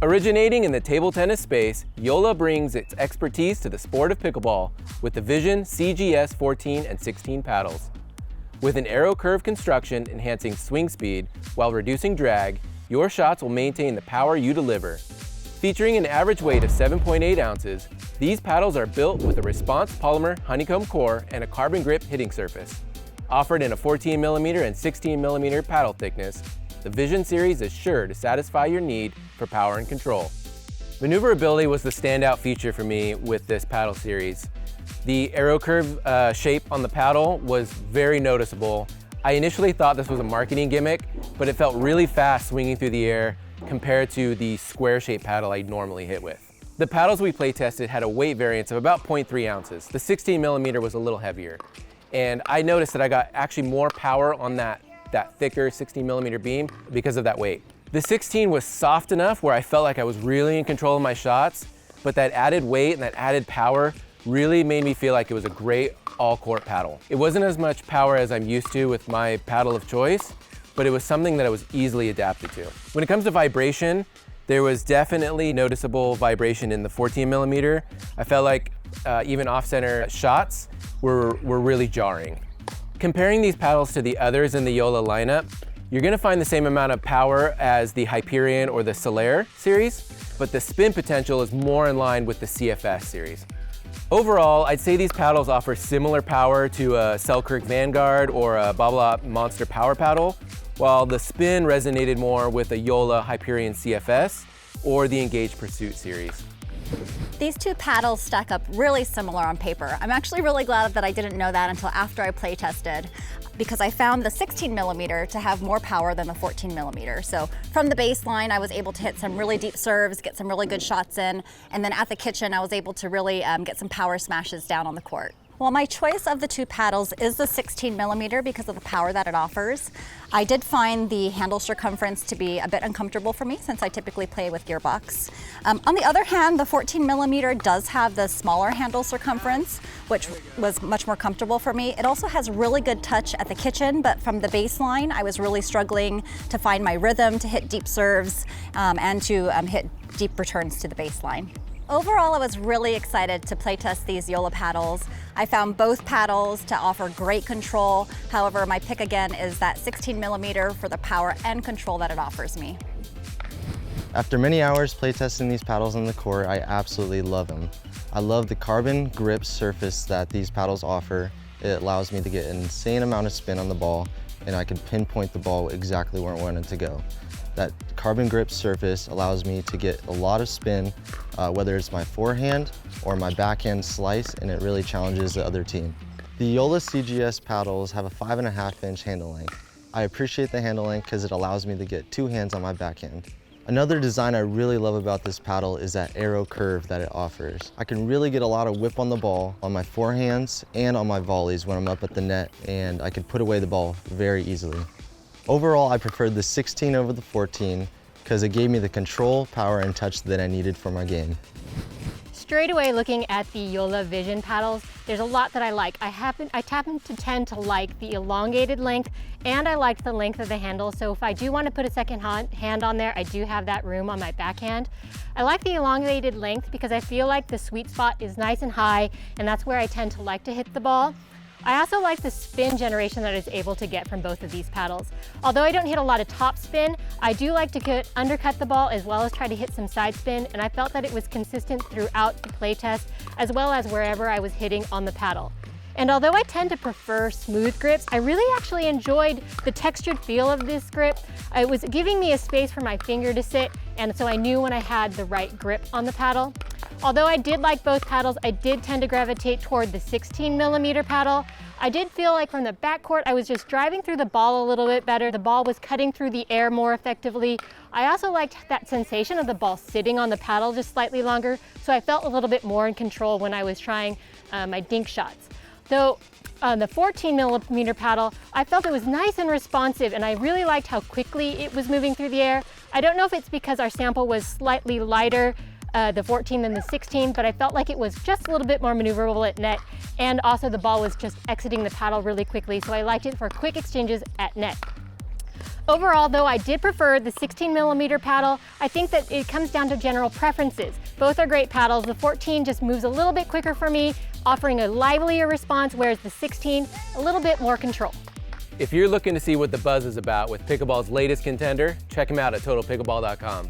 Originating in the table tennis space, JOOLA brings its expertise to the sport of pickleball with the Vision CGS 14 and 16 paddles. With an arrow curve construction enhancing swing speed while reducing drag, your shots will maintain the power you deliver. Featuring an average weight of 7.8 ounces, these paddles are built with a Response polymer honeycomb core and a carbon grip hitting surface. Offered in a 14mm and 16mm paddle thickness, the Vision series is sure to satisfy your need for power and control. Maneuverability was the standout feature for me with this paddle series. The arrow curve shape on the paddle was very noticeable. I initially thought this was a marketing gimmick, but it felt really fast swinging through the air compared to the square-shaped paddle I normally hit with. The paddles we play tested had a weight variance of about 0.3 ounces. The 16mm was a little heavier. And I noticed that I got actually more power on that thicker 16mm beam because of that weight. The 16 was soft enough where I felt like I was really in control of my shots, but that added weight and that added power really made me feel like it was a great all-court paddle. It wasn't as much power as I'm used to with my paddle of choice, but it was something that I was easily adapted to. When it comes to vibration, there was definitely noticeable vibration in the 14mm. I felt like even off-center shots were really jarring. Comparing these paddles to the others in the JOOLA lineup, you're gonna find the same amount of power as the Hyperion or the Solaire series, but the spin potential is more in line with the CFS series. Overall, I'd say these paddles offer similar power to a Selkirk Vanguard or a Babolat Monster Power Paddle, while the spin resonated more with a JOOLA Hyperion CFS or the Engage Pursuit series. These two paddles stack up really similar on paper. I'm actually really glad that I didn't know that until after I play tested, because I found the 16mm to have more power than the 14mm. So from the baseline, I was able to hit some really deep serves, get some really good shots in, and then at the kitchen, I was able to really get some power smashes down on the court. Well, my choice of the two paddles is the 16mm because of the power that it offers. I did find the handle circumference to be a bit uncomfortable for me since I typically play with gearbox. On the other hand, the 14mm does have the smaller handle circumference, which was much more comfortable for me. It also has really good touch at the kitchen, but from the baseline, I was really struggling to find my rhythm, to hit deep serves, and to hit deep returns to the baseline. Overall, I was really excited to play test these JOOLA paddles. I found both paddles to offer great control. However, my pick again is that 16mm for the power and control that it offers me. After many hours playtesting these paddles on the court, I absolutely love them. I love the carbon grip surface that these paddles offer. It allows me to get an insane amount of spin on the ball, and I can pinpoint the ball exactly where I want it to go. That carbon grip surface allows me to get a lot of spin, whether it's my forehand or my backhand slice, and it really challenges the other team. The JOOLA CGS paddles have a 5.5-inch handle length. I appreciate the handle length because it allows me to get two hands on my backhand. Another design I really love about this paddle is that arrow curve that it offers. I can really get a lot of whip on the ball on my forehands and on my volleys when I'm up at the net, and I can put away the ball very easily. Overall, I preferred the 16 over the 14 because it gave me the control, power, and touch that I needed for my game. Straight away, looking at the JOOLA Vision paddles, there's a lot that I like. I happen to tend to like the elongated length, and I liked the length of the handle, so if I do want to put a second hand on there, I do have that room on my backhand. I like the elongated length because I feel like the sweet spot is nice and high, and that's where I tend to like to hit the ball. I also like the spin generation that it's able to get from both of these paddles. Although I don't hit a lot of top spin, I do like to undercut the ball as well as try to hit some side spin, and I felt that it was consistent throughout the play test as well as wherever I was hitting on the paddle. And although I tend to prefer smooth grips, I really actually enjoyed the textured feel of this grip. It was giving me a space for my finger to sit, and so I knew when I had the right grip on the paddle. Although I did like both paddles, I did tend to gravitate toward the 16mm paddle. I did feel like from the backcourt, I was just driving through the ball a little bit better. The ball was cutting through the air more effectively. I also liked that sensation of the ball sitting on the paddle just slightly longer, so I felt a little bit more in control when I was trying my dink shots. Though on the 14mm paddle, I felt it was nice and responsive, and I really liked how quickly it was moving through the air. I don't know if it's because our sample was slightly lighter, the 14 than the 16, but I felt like it was just a little bit more maneuverable at net, and also the ball was just exiting the paddle really quickly, so I liked it for quick exchanges at net. Overall, though, I did prefer the 16mm paddle. I think that it comes down to general preferences. Both are great paddles. The 14 just moves a little bit quicker for me, offering a livelier response, whereas the 16, a little bit more control. If you're looking to see what the buzz is about with pickleball's latest contender, check him out at totalpickleball.com.